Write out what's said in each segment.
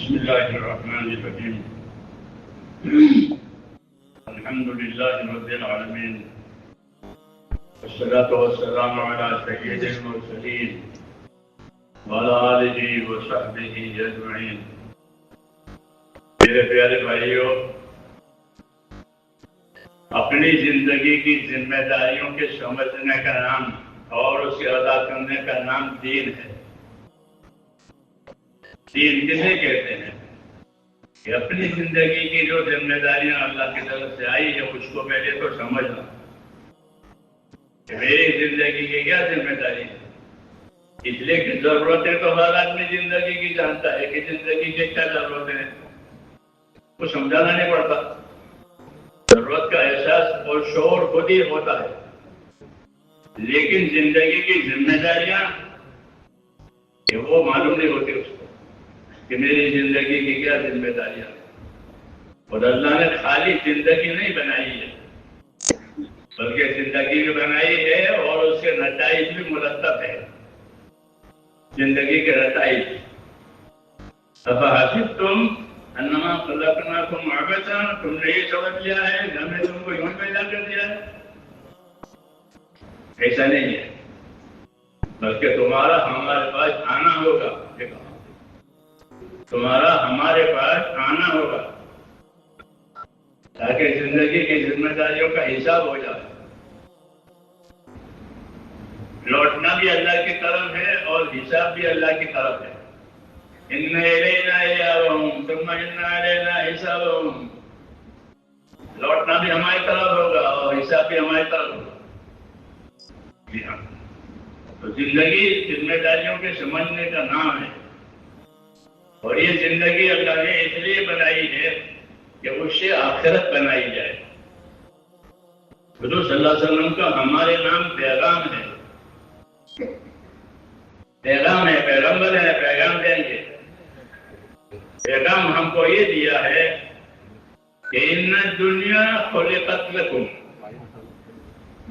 بسم الله الرحمن الرحيم الحمد لله رب العالمين والصلاة والسلام على سيد المرسلين وعلى آله وصحبه أجمعين. میرے پیارے بھائیوں، اپنی زندگی کی ذمہ داریوں کے سمجھنے کا نام اور اسے ادا کرنے کا نام دین ہے. دین کسے کہتے ہیں کہ اپنی زندگی کی جو ذمہ داریاں اللہ کی طرف سے آئی ہے اس کو پہلے تو سمجھنا کہ میری زندگی کی کیا ذمہ داری ہے. اس لیے کہ ضرورتیں تو ہر آدمی زندگی کی جانتا ہے کہ زندگی کے کیا ضرورتیں ہیں، وہ سمجھانا نہیں پڑتا. ضرورت کا احساس اور شعور خود ہی ہوتا ہے، لیکن زندگی کی ذمہ داریاں کہ وہ معلوم نہیں ہوتی اس کو کہ میری زندگی کی کیا ذمہ داریاں. اور اللہ نے خالی زندگی نہیں بنائی ہے بلکہ زندگی بھی بنائی ہے اور اس کے نتائج بھی مرتب ہے. زندگی کے نتائج افحسبتم انما خلقناکم عبثا، تم نے یہ سمجھ لیا ہے کہ ہم نے تم کو یوں پیدا کر دیا ہے. ایسا نہیں ہے، بلکہ تمہارا ہمارے پاس آنا ہوگا. تمہارا ہمارے پاس آنا ہوگا تاکہ زندگی کی ذمہ داریوں کا حساب ہو جائے. لوٹنا بھی اللہ کی طرف ہے اور حساب بھی اللہ کی طرف ہے. ان الینا ایابہم ثم ان علینا حسابہم. لوٹنا بھی ہماری طرف ہوگا اور حساب بھی ہماری طرف ہوگا. جی ہاں، تو زندگی ذمہ داریوں کے سمجھنے کا نام ہے. اور یہ زندگی اللہ نے اس لیے بنائی ہے کہ اس سے آخرت بنائی جائے. حضور صلی اللہ علیہ وسلم کا ہمارے نام پیغام ہے. پیغام ہے، پیغمبر ہے، پیغام دیں گے. پیغام ہم کو یہ دیا ہے کہ ان الدنیا خلقت لکم،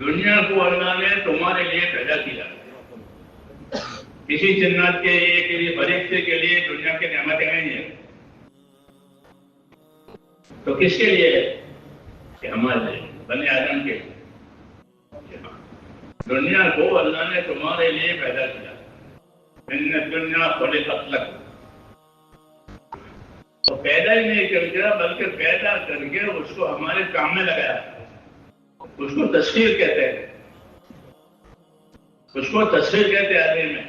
دنیا کو اللہ نے تمہارے لیے پیدا کیا. کسی جنات کے لیے، کسی فرشتے کے لیے دنیا کی نعمتیں نہیں ہیں. تو کس کے لیے ہے؟ کہ ہمارے لیے، بنی آدم کے لیے. دنیا کو اللہ نے تمہارے لیے پیدا کیا. ان الدنیا خلقت لکم، تو پیدا ہی نہیں کر دیا بلکہ پیدا کر کے اس کو ہمارے کام میں لگایا. اس کو تسخیر کہتے ہیں. اس کو تسخیر کہتے ہیں عربی میں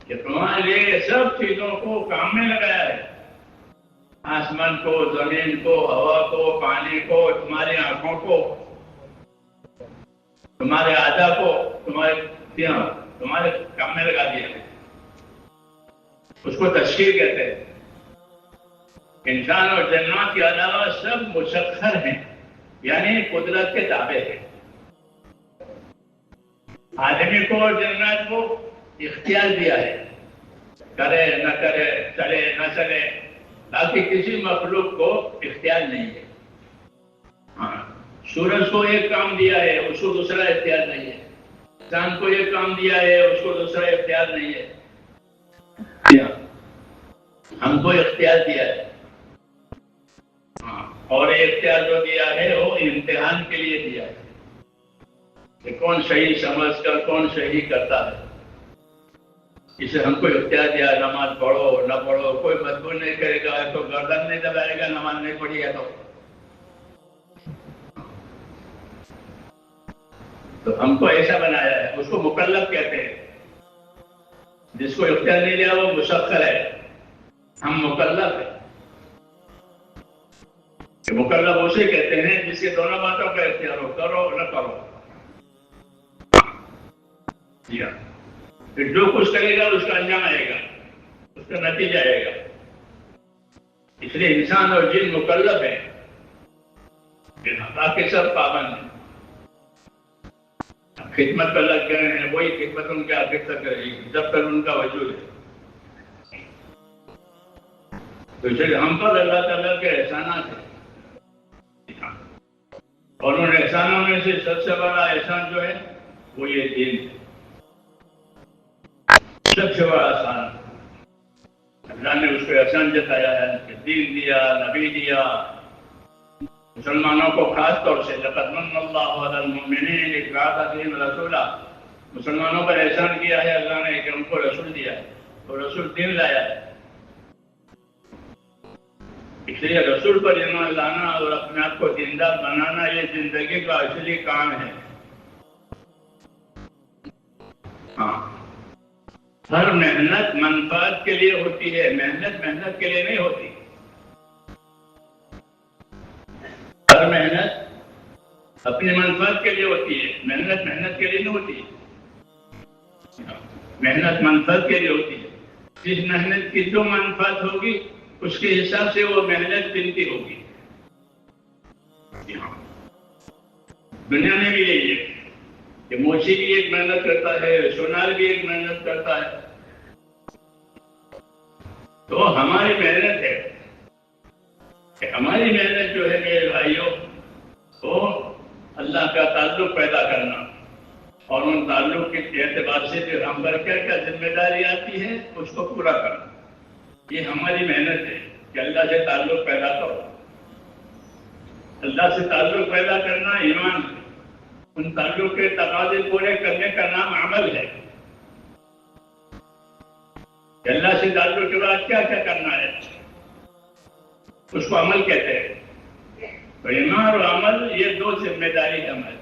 کہ تمہارے لیے سب چیزوں کو کام میں لگایا ہے. آسمان کو، زمین کو، ہوا کو، پانی کو، تمہاری آنکھوں کو، تمہارے اعضاء کو، تمہارے کام میں لگا دیا ہے. اس کو تسخیر کہتے ہیں. انسان اور جنات کے علاوہ سب مسخر ہیں، یعنی قدرت کے تابع ہیں. آدمی کو اور جنات کو اختیار دیا ہے، کرے نہ کرے، چلے نہ چلے. باقی کسی مخلوق کو اختیار نہیں ہے. ہاں، سورج کو ایک کام دیا ہے، اس کو دوسرا اختیار نہیں ہے. چاند کو ایک کام دیا ہے، اس کو دوسرا اختیار نہیں ہے. ہم کو اختیار دیا ہے. اور یہ اختیار جو دیا ہے وہ امتحان کے لیے دیا ہے کہ کون صحیح سمجھ کر کون صحیح کرتا ہے. اسے ہم کو اختیار دیا، نماز پڑھو نہ پڑھو، کوئی بدبو نہیں کرے گا تو گردن نہیں دبائے گا نماز نہیں پڑھی ہے تو ہم کو ایسا بنایا ہے. اس کو مکلف کہتے ہیں. جس کو اختیار نہیں دیا وہ مسخر ہے. ہم مکلف ہیں. مکلف اسے کہتے ہیں جس کے دونوں باتوں کا اختیار ہو، کرو نہ کرو. جی ہاں، پھر جو کچھ کرے گا اس کا انجام آئے گا، اس کا نتیجہ آئے گا. اس لیے انسان اور جن مکلف ہیں، باقی سب پابند ہیں. خدمت پر لگ گئے ہیں، وہی خدمت ان کے آخر تک کرے گی جب تک ان کا وجود ہے. تو اس لیے ہم پر اللہ تعالیٰ کے احسانات ہیں. اور ان احسانوں میں سے سب سے بڑا احسان جو ہے وہ یہ دین ہے. سب سے بڑا احسان اللہ نے اس کو احسان جتایا ہے کہ دین دیا، نبی دیا، مسلمانوں کو خاص طور سے لقد من اللہ علی المؤمنین اذ بعث فیہم رسولا، مسلمانوں پر احسان کیا ہے اللہ نے کہ ان کو رسول دیا ہے، تو رسول دین لایا ہے۔ اس لیے رسول پر ایمان لانا اور اپنے آپ کو دیندار بنانا یہ زندگی کا اصلی کام ہے۔ ہاں، ہر محنت منفعت کے لیے ہوتی ہے، محنت کے لیے نہیں ہوتی۔ ہر محنت اپنی منفعت کے لیے ہوتی ہے، محنت کے لیے نہیں ہوتی۔ محنت منفعت کے لیے ہوتی ہے۔ جس محنت کی جو منفعت ہوگی اس کے حساب سے وہ محنت قیمتی ہوگی۔ دنیا میں بھی یہی ہے کہ موچی بھی ایک محنت کرتا ہے، سونال بھی ایک محنت کرتا ہے، تو ہماری محنت ہے کہ ہماری محنت جو ہے میرے بھائیوں وہ اللہ کا تعلق پیدا کرنا، اور ان تعلق کے اعتبار سے جو ہم پر کیا کیا ذمہ داری آتی ہے اس کو پورا کرنا، یہ ہماری محنت ہے کہ اللہ سے تعلق پیدا کرو۔ اللہ سے تعلق پیدا کرنا ایمان ہے، ان تعلق کے تقاضے پورے کرنے کا نام عمل ہے۔ کہ اللہ سے تعلق کے بعد کیا کیا کرنا ہے اس کو عمل کہتے ہیں۔ تو ایمان اور عمل یہ دو ذمہ داری ہے ہماری،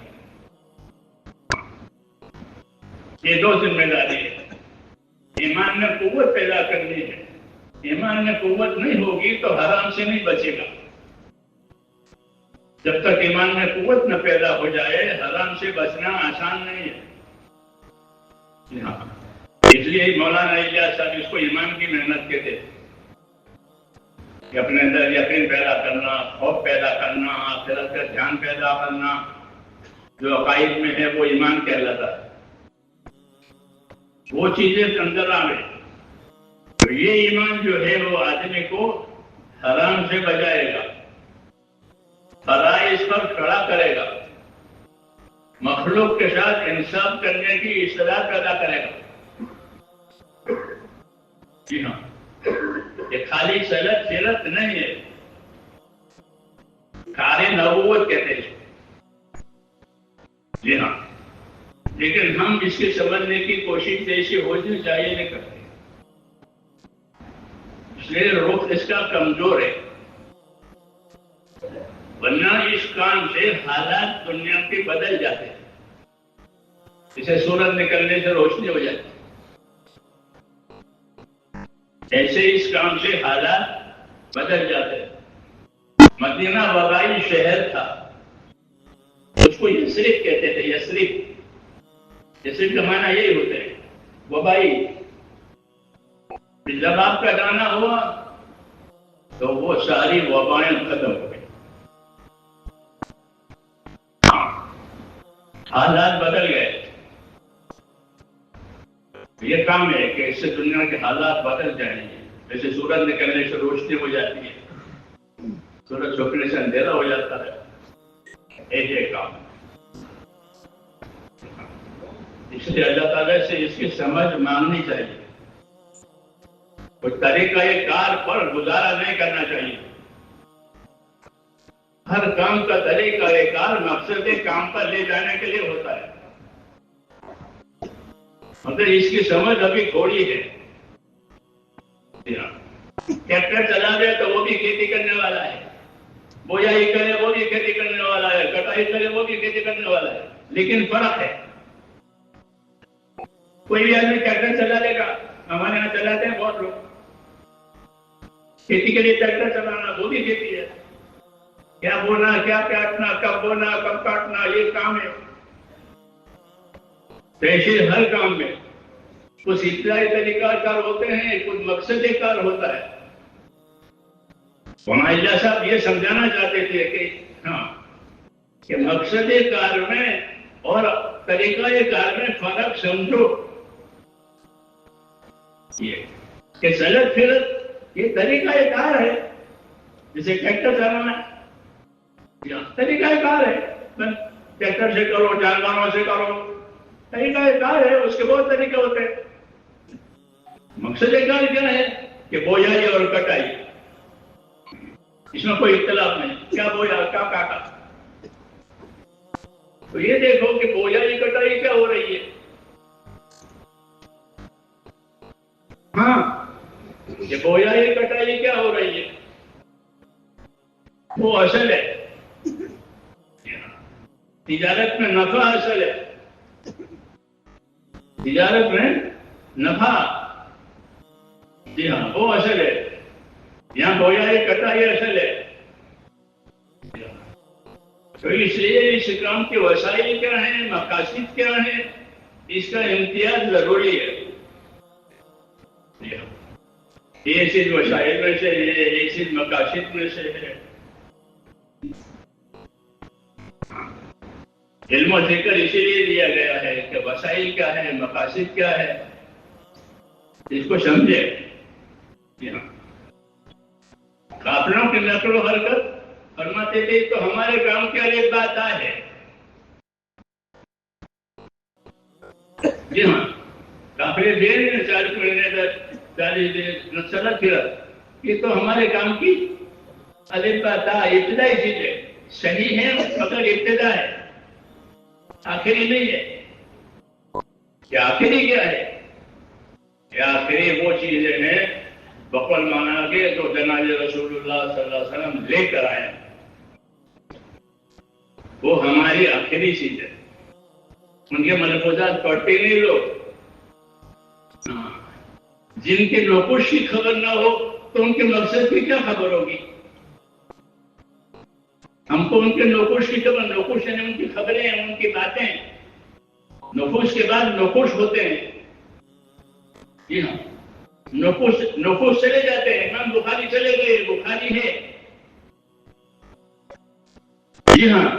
یہ دو ذمہ داری ہے۔ ایمان میں قوت پیدا کرنی ہے، ایمان میں قوت نہیں ہوگی تو حرام سے نہیں بچے گا۔ جب تک ایمان میں قوت نہ پیدا ہو جائے حرام سے بچنا آسان نہیں ہے۔ اس لیے مولانا الیاس صاحب اس کو ایمان کی محنت کہتے ہیں کہ اپنے اندر یقین پیدا کرنا، خوف پیدا کرنا، آخرت کا دھیان پیدا کرنا، جو عقائد میں ہے وہ ایمان کہلاتا ہے۔ وہ چیزیں اندر آئے تو یہ ایمان جو ہے وہ آدمی کو حرام سے بچائے گا، فرائض پر کھڑا کرے گا، مخلوق کے ساتھ انصاف کرنے کی اصلاح پیدا کرے گا۔ جی ہاں، یہ خالی سیرت نہیں ہے، کار نبوت کہتے ہیں۔ جی ہاں، لیکن ہم اس کے سمجھنے کی کوشش جیسی ہونی چاہیے نہیں کرتے، اس لیے رخ اس کا کمزور ہے، ورنہ اس کام سے حالات دنیا کے بدل جاتے ہیں۔ جسے سورج نکلنے سے روشنی ہو جاتی ہے، ایسے اس کام سے حالات بدل جاتے ہیں۔ مدینہ وبائی شہر تھا، اس کو یثرب کہتے تھے، یثرب کا معنی یہی ہوتا ہے وبائی۔ جب آپ کا جانا ہوا تو وہ ساری وبائیں ختم ہو گئی، حالات بدل گئے۔ یہ کام ہے کہ اس سے دنیا کے حالات بدل جائیں گے، جیسے سورج نکلنے سے روشنی ہو جاتی ہے، سورج چھپنے سے اندھیرا ہو جاتا ہے، ایسے کام۔ اس لیے اللہ تعالیٰ سے اس کی سمجھ مانگنی چاہیے، کوئی طریقہ کار پر گزارا نہیں کرنا چاہیے۔ ہر کام کا طریقہ کار مقصد کام پر لے جانے کے لیے ہوتا ہے، مگر اس کی سمجھ ابھی تھوڑی ہے۔ ٹریکٹر چلا دے تو وہ بھی کھیتی کرنے والا ہے، بویائی کرے وہ بھی کھیتی کرنے والا ہے، کٹائی کرے وہ بھی کھیتی کرنے والا ہے، لیکن فرق ہے۔ کوئی بھی آدمی ٹریکٹر چلا لے گا، ہمارے یہاں چلاتے ہیں بہت لوگ، کھیتی کے لیے ٹریکٹر چلانا وہ بھی کھیتی ہے، کیا بونا، کیا کاٹنا، کب بونا کب کاٹنا، یہ کام ہے۔ ایسے ہر کام میں کچھ ابتدائی طریقہ کار ہوتے ہیں، کچھ مقصد کار ہوتا ہے۔ مولانا صاحب یہ سمجھانا چاہتے تھے کہ ہاں کہ مقصد کار میں اور طریقہ کار میں فرق سمجھو، یہ کہ چلت پھرت یہ طریقہ کار ہے، جسے ٹریکٹر چلانا طریقہ کار ہے، ٹریکٹر سے کرو، جانوروں سے کرو، طریقہ کار ہے، اس کے بہت طریقے ہوتے ہیں۔ مقصد کار کیا ہے کہ بویائی اور کٹائی، اس میں کوئی اختلاف نہیں، کیا بویا کیا کاٹا. تو یہ دیکھو کہ بویائی کٹائی کیا ہو رہی ہے. ہاں، یہ بویائی کٹائی کیا ہو رہی ہے وہ اصل ہے. تجارت میں نفع اصل ہے، تجارت میں نفع، جی ہاں وہ اصل ہے. یہاں بویائی کٹائی اصل ہے. تو اس لیے اس کام کے وسائل کیا ہیں، مقاصد کیا ہیں، اس کا امتیاز ضروری ہے. یہ چیز وسائل میں سے ہے، یہ چیز مقاصد میں سے ہے. علم و ذکر اسی لیے دیا گیا ہے کہ وسائل کیا ہے، مقاصد کیا ہے، اس کو سمجھے. قافلوں کی نقل و حرکت فرماتے تھے تو ہمارے کام کی ایک بات ہے. جی ہاں، قافلے دیر 40 مہینے تک 40 دن نسلت پھر یہ تو ہمارے کام کی الف با تا ابتدائی چیز ہے. صحیح ہے مگر ابتدا ہے، آخری نہیں ہے. کہ آخری کیا ہے؟ کہ آخری وہ چیزیں ہیں بقول مانا کے تو جناب رسول اللہ صلی اللہ علیہ وسلم لے کر آئے، وہ ہماری آخری چیز ہے. ان کے ملفوظات پڑھتے نہیں لوگ. جن کے نقوش کی خبر نہ ہو تو ان کے مقصد کی کیا خبر ہوگی؟ ہم کو ان کے نقوش کی خبر، نقوش یعنی ان کی خبریں، ان کی باتیں، نقوش کے بعد نقوش ہوتے ہیں. جی ہاں، نقوش چلے جاتے ہیں. امام بخاری چلے گئے، بخاری ہے. جی ہاں،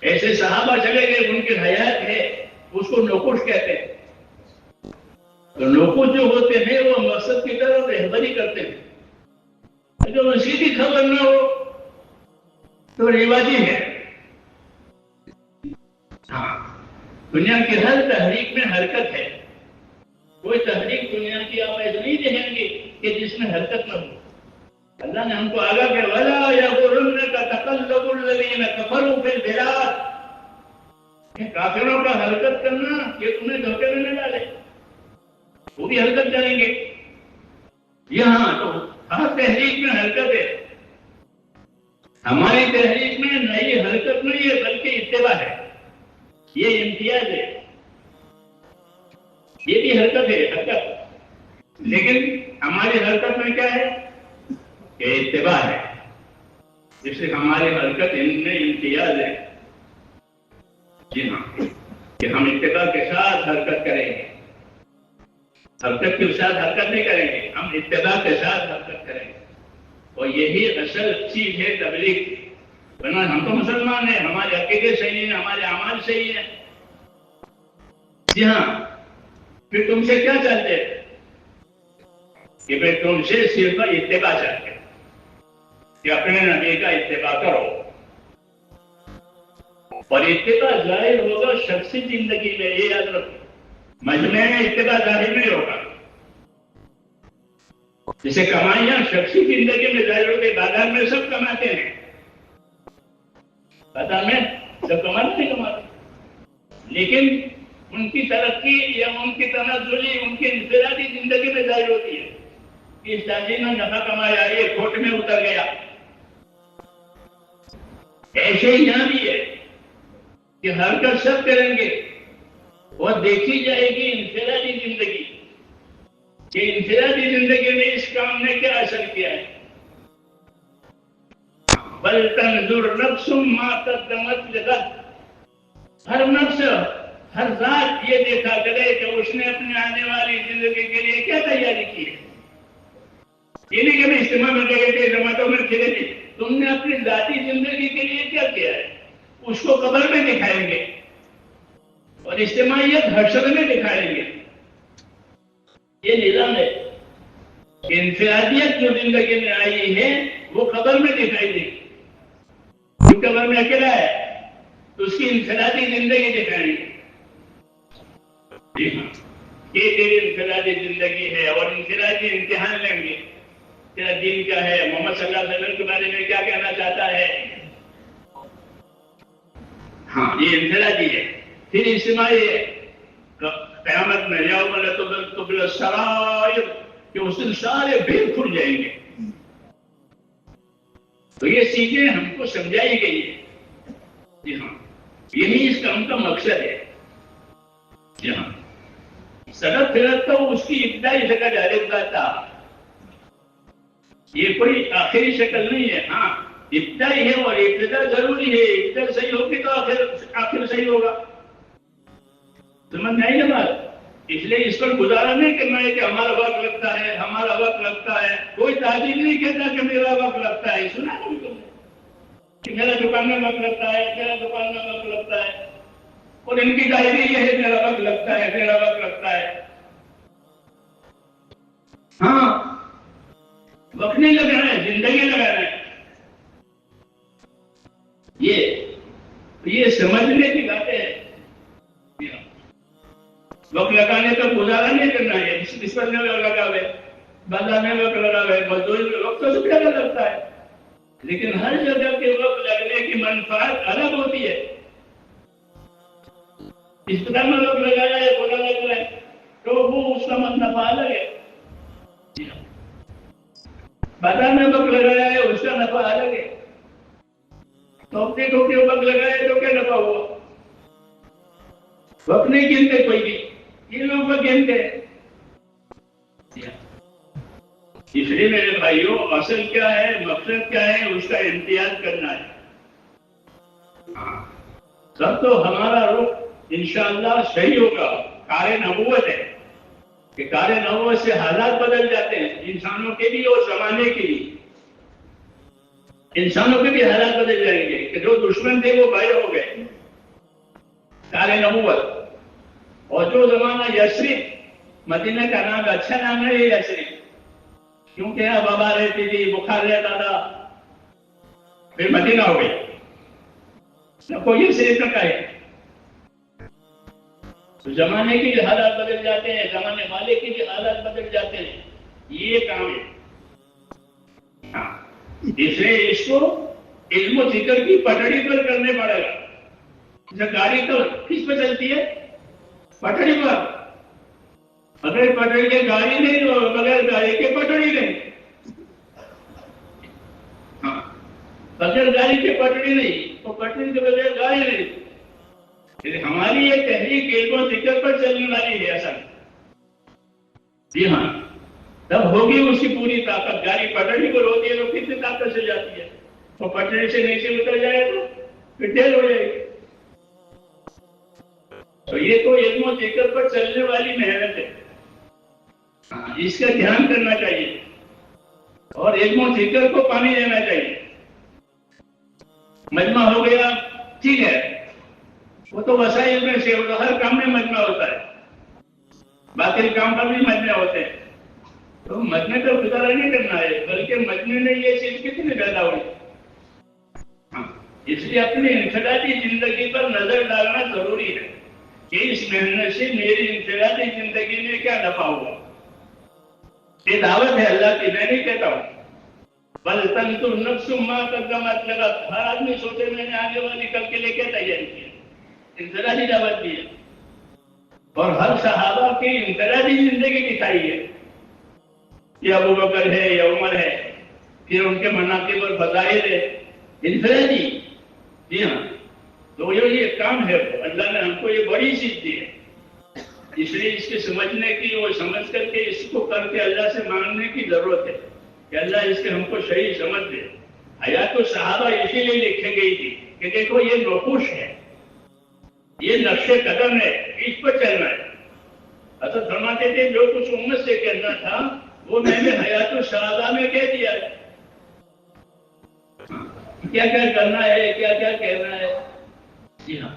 ایسے صحابہ چلے گئے ان کی حیات ہے، اس کو نقوش کہتے ہیں. تو نقوش جو ہوتے ہیں وہ مقصد کی طرف رہبری کرتے ہیں. اگر اسی کی خبر نہ ہو تو رواجی ہے. ہاں، دنیا کی ہر تحریک میں حرکت ہے. کوئی تحریک دنیا کی آپ ایسے نہیں دیکھیں گے کہ جس میں حرکت نہ ہو. اللہ نے ہم کو آگاہ کہ وَلَا يَغُرُّنَّكَ تَقَلُّبُ الَّذِينَ كَفَرُوا فِي الْبِلَادِ، کافروں کا حرکت کرنا یہ تمہیں دھوکے میں نہ ڈالے، وہ بھی حرکت کریں گے. یہاں تو ہر تحریک میں حرکت ہے. ہماری تحریک میں نئی حرکت نہیں ہے بلکہ اتباع ہے. یہ امتیاز ہے. یہ بھی حرکت ہے، حرکت، لیکن ہماری حرکت میں کیا ہے کہ اتباع ہے. جس سے ہماری حرکت ان میں امتیاز ہے. جی ہاں، کہ ہم اتباع کے ساتھ حرکت کریں گے. حرکت کے ساتھ حرکت نہیں کریں گے، ہم اتباع کے ساتھ حرکت کریں گے. اور یہی اصل چیز ہے تبلیغ کی. ورنہ ہم تو مسلمان ہیں، ہمارے عقیدے صحیح ہیں، ہمارے اعمال صحیح ہیں. جی ہاں، پھر تم سے کیا چاہتے ہیں کہ پھر تم سے صرف اتباع چاہتے ہیں کہ اپنے نبی کا اتباع کرو. اور اتباع ظاہر ہوگا شخصی زندگی میں، یہ یاد رکھو. مجمع میں اتباع ظاہر نہیں ہوگا. جسے کمائیاں شخصی زندگی میں ظاہر ہوتے، بازار میں سب کماتے ہیں، بازار میں سب کماتے نہیں کماتے، لیکن ان کی ترقی یا ان کی تنزلی ان کی انفرادی زندگی میں ظاہر ہوتی ہے. اس تاجر نے نفع کمایا، یہ کھوٹ میں اتر گیا. ایسے ہی یہاں بھی ہے کہ حرکت سب کریں گے اور دیکھی جائے گی انفرادی زندگی کہ انفرادی زندگی میں اس کام نے کیا اثر کیا ہے. بل تنظر نفس ما قدمت لغد، ہر نفس، ہر ذات یہ دیکھا کرے کہ اس نے اپنے آنے والی زندگی کے لیے کیا تیاری کی ہے. یہ نہیں کہ میں اجتماع میں گئے تھے، جماعتوں میں پھرے تھے. تم نے اپنی ذاتی زندگی کے لیے کیا کیا ہے اس کو قبر میں دکھائیں گے اور اجتماعیت حشر میں دکھائیں گے. یہ نظام ہے کہ انفرادیت جو زندگی میں آئی ہے وہ قبر میں دکھائی دے گی. قبر میں اکیلا ہے تو اس کی انفرادی زندگی دکھائیں گے. یہ تیری انفرادی زندگی ہے اور انفرادی امتحان لیں گے تیرا دین کیا ہے، محمد صلی اللہ علیہ وسلم کے بارے میں کیا کہنا چاہتا ہے. ہاں یہ انفرادی ہے. پھر اجتماعی ہے قیامت میں، یوم لا تبلی السرائر، کہ اس دن سارے بھید کھل جائیں گے. تو یہ چیزیں ہم کو سمجھائی گئی ہے. جی ہاں یہی اس کام کا مقصد ہے. جی ہاں صدق فطرت تو اس کی ابتدائی شکل الف با تا، یہ کوئی آخری شکل نہیں ہے. ہاں ابتدائی ہے اور ابتدا ضروری ہے. ابتدا صحیح ہوگی تو آخر صحیح ہوگا. سمجھ میں آئی نا بات؟ اس لیے اس پر گزارا نہیں کرنا ہے کہ ہمارا وقت لگتا ہے، ہمارا وقت لگتا ہے. کوئی تعجیل نہیں کہتا کہ میرا وقت لگتا ہے. سنا نہیں تم نے کہ میرا دکان میں وقت لگتا ہے، میرا دکان میں وقت لگتا ہے. اور ان کی ڈائری یہ ہے میرا وقت لگتا ہے، میرا وقت لگتا ہے. ہاں وقت نہیں لگانا ہے، زندگی لگانا ہے. یہ سمجھنے کی باتیں ہے. وقت لگانے کا گزارا نہیں کرنا ہے. اس پر میں لگا ہوئے، بازار میں وقت لگا ہوئے، مزدوری میں وقت تو سب جگہ لگتا ہے. لیکن ہر جگہ کے وقت لگنے کی منفعت الگ ہوتی ہے. اسپتال میں وقت لگایا ہے، بولا لگ رہا ہے تو وہ اس کا نفع الگ ہے. بازار میں وقت لگایا ہے اس کا نفع الگ ہے. تو اپنے کو کے وقت لگایا تو کیا نفع ہوا؟ وقت نہیں گنتے کوئی بھی، یہ لوگ وقت گنتے ہیں. اس لیے میرے بھائیوں اصل کیا ہے، مقصد کیا ہے، اس کا امتیاز کرنا ہے. سب تو ہمارا رخ انشاءاللہ صحیح ہوگا. کار نبوت ہے کہ کار نبوت سے حالات بدل جاتے ہیں، انسانوں کے بھی اور زمانے کے بھی. انسانوں کے بھی حالات بدل جائیں گے کہ جو دشمن تھے وہ بھائی ہو گئے، کار نبوت. اور جو زمانہ یثرب، مدینہ کا نام اچھا نام ہے یہ یثرب، کیونکہ یہاں وبا رہتی تھی، بخار رہتا تھا، پھر مدینہ ہو گئی. کوئی صرف نہ کہے. زمانے کی بھی حالات بدل جاتے ہیں، زمانے والے کی بھی حالات بدل جاتے ہیں. یہ کام ہے. اس لیے اس کو علم و ذکر کی پٹڑی پر کرنے پڑے گا. گاڑی تو کس پہ چلتی ہے؟ پٹڑی پر. اگر پٹڑی کے گاڑی نہیں تو بغیر گاڑی کے پٹڑی نہیں. بغیر گاڑی کے پٹڑی نہیں تو پٹڑی کے بغیر گاڑی نہیں. ہماری یہ تحریک علم و ذکر پر چلنے والی ہے اصل. جی ہاں تب ہوگی اس کی پوری طاقت. گاڑی پٹڑی پر ہوتی ہے تو کتنی طاقت سے جاتی ہے، تو پٹڑی سے نیچے اتر جائے تو پھر ڈھیر ہو جائے گی. تو یہ تو علم و ذکر پر چلنے والی محنت ہے، اس کا دھیان کرنا چاہیے اور علم و ذکر کو پانی دینا چاہیے. مجمع ہو گیا ٹھیک ہے، وہ تو وسائل میں سے ہر کام میں مجمع ہوتا ہے، باقی کام پر بھی مجمع ہوتے ہیں. تو مجمع کا گزارا نہیں کرنا ہے، بلکہ مجمع میں یہ چیز کتنی پیدا ہوئی. اس لیے اپنی انفرادی زندگی پر نظر ڈالنا ضروری ہے کہ اس محنت سے میری انفرادی زندگی میں کیا نفع ہوا. یہ دعوت ہے اللہ کی، میں نہیں کہتا ہوں. بل تنظر نفس ما قدمت لغد. ہر آدمی سوچے میں نے آگے والی کل کے لیے کیا تیاری کی. انفرادی دعوت دی ہے اور ہر صحابہ کی انفرادی زندگی دکھائی ہے. یہ ابو بکر ہے یا عمر ہے، پھر ان کے مناقب اور فضائل ہے انفرادی. جی ہاں تو یہ کام ہے، اللہ نے ہم کو یہ بڑی چیز دی ہے. اس لیے اس کے سمجھنے کی اور سمجھ کر کے اس کو کر کے اللہ سے مانگنے کی ضرورت ہے کہ اللہ اس کے ہم کو صحیح سمجھ دے. حیات الصحابہ اسی لیے لکھی گئی تھی کہ دیکھو یہ نقوش ہے، یہ نقش قدم ہے، اس پر چلنا ہے. حضرت فرماتے تھے جو کچھ امت سے کہنا تھا وہ میں نے حیات الصحابہ میں کہہ دیا ہے. کیا کیا کرنا ہے، کیا کیا کہنا ہے. جی ہاں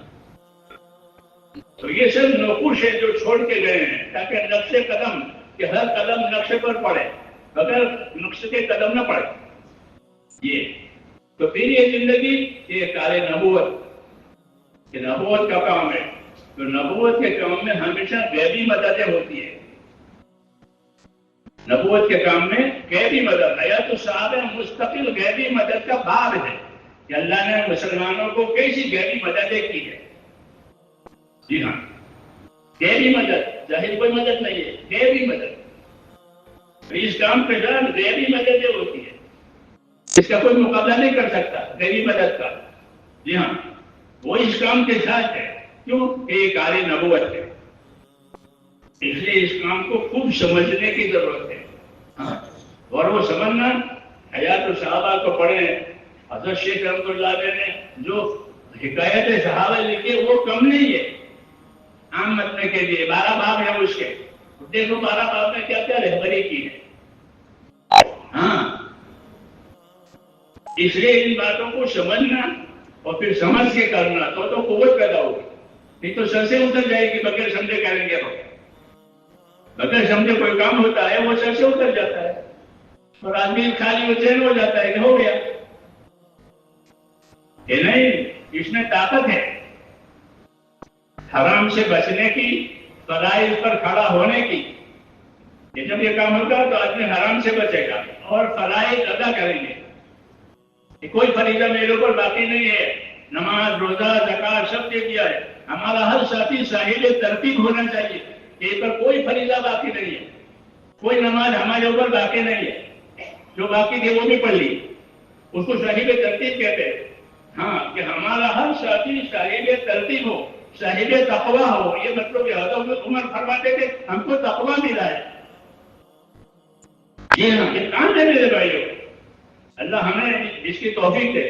تو یہ سب نقوش ہے جو چھوڑ کے گئے ہیں تاکہ نقش قدم کہ ہر قدم نقشے پر پڑے، اگر نقش کے قدم نہ پڑے. یہ تو پھر یہ زندگی یہ کار نبوت، یہ نبوت کا کام ہے. تو نبوت کے کام میں ہمیشہ غیبی مددیں ہوتی ہے. نبوت کے کام میں غیبی مدد. حیات الصحابہ مستقل غیبی مدد کا باب ہے کہ اللہ نے مسلمانوں کو کیسی غیبی مددیں کی ہے. جی ہاں، غیبی مدد، ظاہر کوئی مدد نہیں ہے، غیبی مدد. اس کام کے دوران غیبی مددیں ہوتی ہے، اس کا کوئی مقابلہ نہیں کر سکتا غیبی مدد کا. جی ہاں، وہ اس کام کے ساتھ ہے. کیوں؟ ایک عالی نبوت ہے. اس لیے اس کام کو خوب سمجھنے کی ضرورت ہے. ہاں، اور وہ سمجھنا حیات الصحابہ کو پڑھیں. حضرت شیخ رحمۃ اللہ علیہ نے جو حکایت صحابہ لکھی وہ کم نہیں ہے. عام متنے کے لیے 12 باب ہے اس کے. دیکھو 12 باب میں کیا کیا رہبری کی ہے. ہاں، اس لیے ان باتوں کو سمجھنا اور پھر سمجھ کے کرنا تو قوت پیدا ہوگی. نہیں تو سر سے اتر جائے گی. بغیر سمجھے کریں گے ہم. بغیر سمجھے کوئی کام ہوتا ہے وہ سر سے اتر جاتا ہے اور آدمی خالی چین ہو جاتا ہے کہ ہو گیا. کہ نہیں، اس میں طاقت ہے حرام سے بچنے کی، فرائض پر کھڑا ہونے کی. کہ جب یہ کام ہوگا تو آدمی حرام سے بچے گا اور فرائض ادا کریں گے. کوئی فریضہ میرے اوپر باقی نہیں ہے. نماز، روزہ، زکات سب دے دیا ہے. ہمارا ہر ساتھی صاحب ترتیب ہونا چاہیے. اس پر کوئی فریضہ باقی نہیں ہے. کوئی نماز ہمارے اوپر باقی نہیں ہے. جو باقی تھے وہ بھی پڑھ لی. اس کو صاحب ترتیب کہتے ہیں. ہاں، کہ ہمارا ہر ساتھی صاحب ترتیب ہو، صاحب تقویٰ ہو. یہ مطلب کہ حضرت عمر فرماتے تھے ہم کو تقویٰ ملا ہے. جی ہاں، یہ کام ہے میرے بھائیوں. اللہ ہمیں اس کی توفیق دے.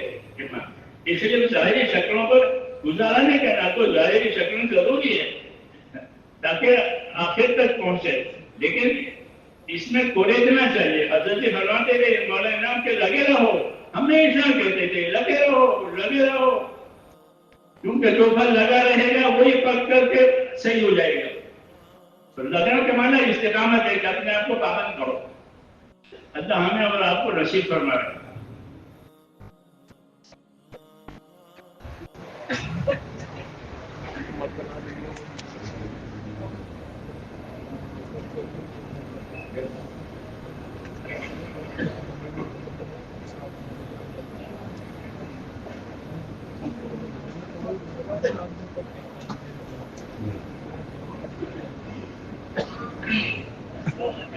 اس لیے ظاہری شکلوں پر گزارا نہیں کرنا. تو ظاہری شکلیں ضروری ہے تاکہ آخر تک پہنچے، لیکن اس میں کوریجنا چاہیے. حضرت فرماتے تھے مولانا کے لگے رہو. ہمیشہ کہتے تھے لگے رہو، لگے رہو. کیونکہ جو پھل لگا رہے گا وہی پک کر کے صحیح ہو جائے گا. تو لگنا کے معنی استقامت ہے کہ اپنے آپ کو پابند کرو. اللہ ہمیں اور آپ کو نصیب فرمائے.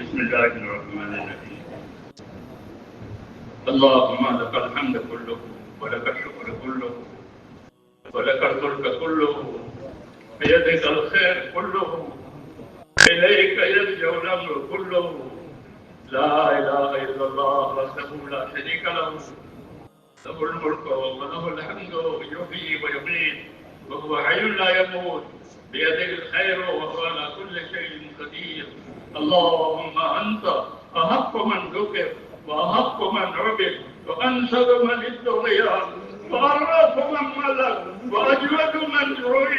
بسم الله الرحمن الرحيم. اللهم لك الحمد كله ولك الشكر كله ولك الملك كله بيدك الخير كله إليك يرجع الأمر كله. لا إله إلا الله وحده لا شريك له له الملك وله الحمد يحيي ويميت وهو حي لا يموت بيده الخير وهو على كل شيء قدير. اللهم أنت أحق من ذكر وأحق من عبد وأنصر من ابتغي وأرأف من ملك وأجود من جعل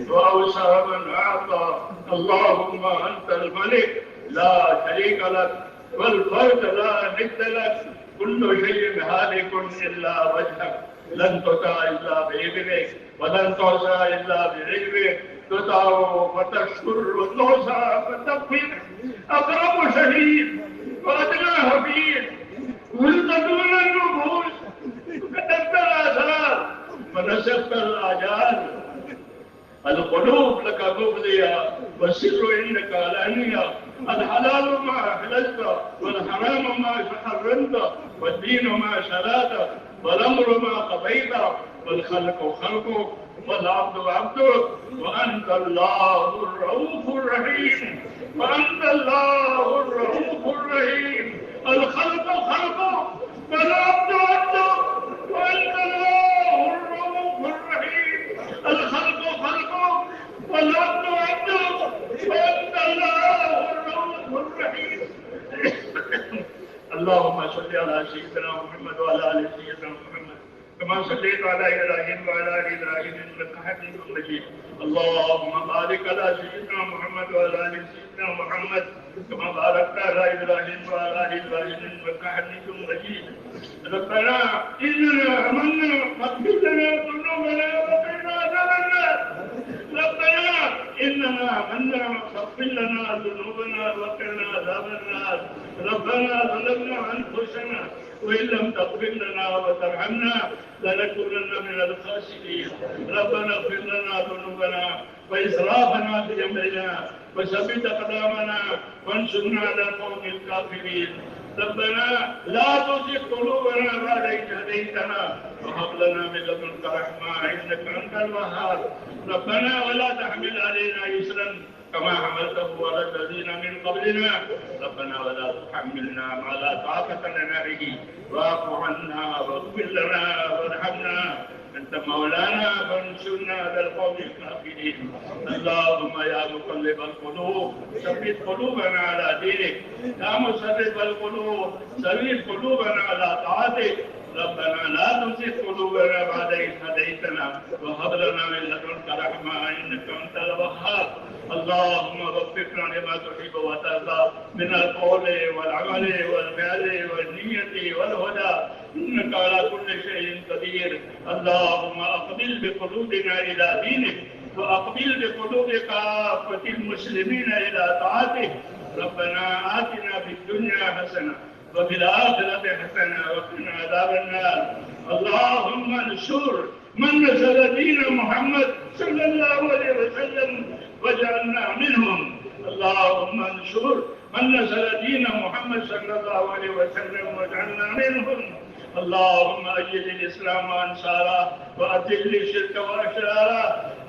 وأوسع من أعطى. اللهم أنت الملك لا شريك لك والفرد لا ند لك. كل شيء هالك إلا وجهك. لن تطاع إلا بإذنك ولن تعصى إلا بعلمك. تطاع وتشكر وتعصى فتغفر. أقرب شهيد وأدنى حفيظ ولد دون النفوس كتبت الآثار ونسبت الآجال. القلوب لك مفضية والسر عندك علانية. الحلال ما أحللت والحرام ما حرمت والدين ما شرعت والأمر ما قضيت والخلق خلقك والعبد عبدك وأنت الله الرؤوف الرحيم. وأنت الله الرؤوف الرحيم. الخلق خلقك والعبد عبدك وأنت الله الرؤوف الرحيم. الخلق خلقك والعبد عبدك وأنت الله الرؤوف الرحيم. اللهم صل على سيدنا محمد وعلى آل سيدنا محمد كما صليت على إبراهيم وعلى آل إبراهيم إنك حميد مجيد. اللهم بارك على سيدنا محمد وعلى آل سيدنا محمد كما باركت على إبراهيم وعلى آل إبراهيم إنك حميد مجيد. ربنا إننا آمنا فاغفر لنا ذنوبنا وقنا عذاب النار. ربنا إننا لنا واغفر لنا ذنوبنا وقنا عذاب النار. ربنا ظلمنا أنفسنا وإن لم تغفر لنا وترحمنا لنكونن من الخاسرين. ربنا اغفر لنا ذنوبنا وإسرافنا في أمرنا وثبت أقدامنا وانصرنا على القوم الكافرين. ربنا لا تزغ قلوبنا بعد إذ هديتنا وهب لنا من لدنك رحمة إنك أنت الوهاب. ربنا ولا تحمل علينا إصرا كما حملته على الذين من قبلنا. ربنا ولا تحملنا ما لا طاقة لنا به واعف عنا واغفر لنا وارحمنا أنت مولانا فانصرنا على القوم الكافرين. اللهم يا مقلب القلوب ثبت قلوبنا على دينك. يا مصرف القلوب ثبت قلوبنا على طاعتك. ربنا لا تزغ قلوبنا بعد إذ هديتنا وهب لنا من لدنك رحمة إنك أنت الوهاب. اللهم وفقنا لما تحب وترضى من القول والعمل والفعل والنية والهدى إنك على كل شيء قدير. اللهم أقبل بقلوبنا إلى دينك وأقبل بقلوب كافة المسلمين إلى طاعتك. ربنا آتنا في الدنيا حسنة وفي الآخرة حسنة وقنا عذاب النار. اللهم انصر من نصر دين محمد صلى الله عليه وسلم واجعلنا منهم. اللهم انصر من نصر دين محمد صلى الله عليه وسلم واجعلنا منهم. اللهم أيد الإسلام وأنصاره وأذل الشرك وأشراره.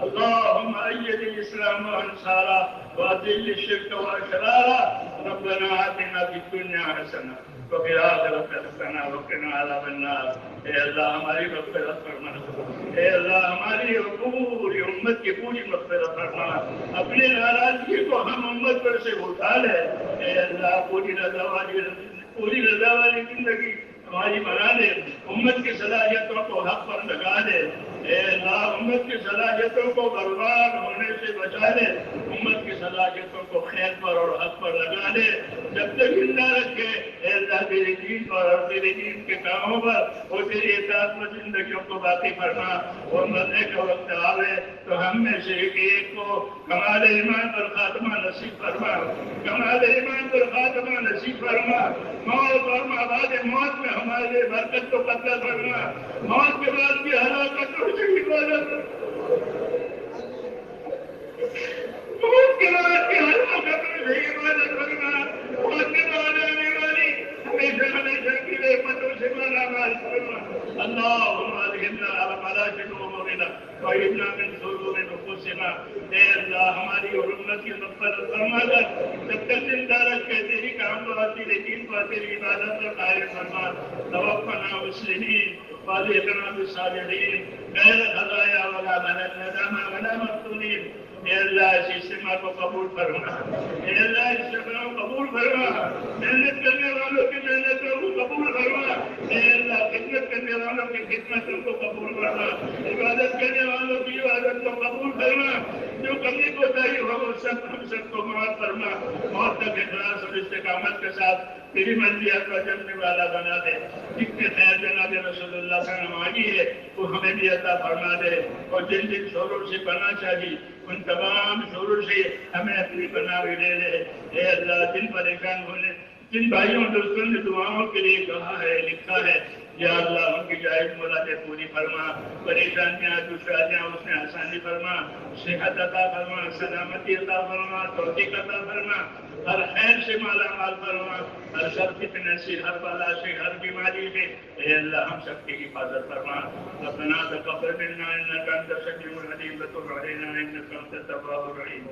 اللهم أيد الإسلام وأنصاره وأذل الشرك وأشراره. ربنا آتنا في الدنيا حسنة وفي الآخرة حسنة وقنا عذاب النار. اے اللہ ہماری مغفرت فرما. اے اللہ ہماری پوری امت کی پوری مغفرت فرما. اپنی ناراضگی کو ہم امت پر سے اٹھا لے. اے اللہ پوری رضا والی زندگی ہماری بنا دے. امت کی صلاحیتوں کو حق پر لگا دے. اے اللہ امت کی صلاحیتوں کو برباد ہونے سے بچا دے. امت کی صلاحیتوں کو خیر پر اور حق پر لگا دے. جب تک زندہ رکھے اے اللہ تیرے دین پر اور تیرے دین کے کاموں پر اور تیری اطاعت میں زندگیوں کو باقی فرما. اور مرنے کا وقت آوے تو ہم میں سے ایک کو کمال ایمان پر خاتمہ نصیب فرما. کمال ایمان پر خاتمہ نصیب فرما. موت اور بعد موت میں ہمارے برکت کو قدر فرما. موت کے بعد کی ہلاکت اور حفاظت. موت کے بعد کی ہلاکت اور حفاظت فرما. موت کے بعد آنے والی ہمیشہ ہمیشہ کی رحمتوں سے مالا مال فرما. اللهم ادخلنا على منازل امورنا واجعلنا من شرور انفسنا. اے اللہ ہماری اور امت کی مغفرت فرما کر جب تک زندہ رکھ کے تیری کام اور تیرے دین پر تیری عبادت پر قائم فرما. توفنا مسلمین والحقنا بالصالحین غیر خزایا ولا ندامہ ولا مفتونین. اے اللہ اس اجتماع کو قبول فرما. اے اللہ اس اجتماع کو قبول فرما. محنت کرنے والوں کی محنتوں کو قبول فرما. اے اللہ خدمت کرنے والوں کی خدمتوں کو قبول فرما. عبادت کرنے والوں کی عبادت کو قبول فرما. جو کمی کوتاہی ہو وہ سب ہم سب کو معاف فرما. موت تک اخلاص اور استقامت کے ساتھ تیری مرضیات کا جمنے والا بنا دے. جتنے خیر جناب رسول اللہ صلی اللہ علیہ وسلم مانگی ہے وہ ہمیں بھی عطا فرما دے. اور جن جن شوروں سے پناہ چاہیے ان تمام شوروں سے ہمیں اپنی پناہ بھی دے دے. اے اللہ جن پریشان ہونے جن بھائیوں دوستوں نے دعاؤں کے لیے کہا ہے لکھا ہے یا اللہ ان کی جائز مرادیں پوری فرما. پریشانیاں دشواریاں اس میں آسانی فرما. صحت عطا فرما. سلامتی عطا فرما. توفیق عطا فرما. ہر خیر سے مالا مال فرما. ہر شر فتنہ سے ہر بلا سے ہر بیماری سے اے اللہ ہم سب کی حفاظت فرما. ربنا تقبل منا انك انت السميع العليم وتب علينا انك انت التواب الرحيم.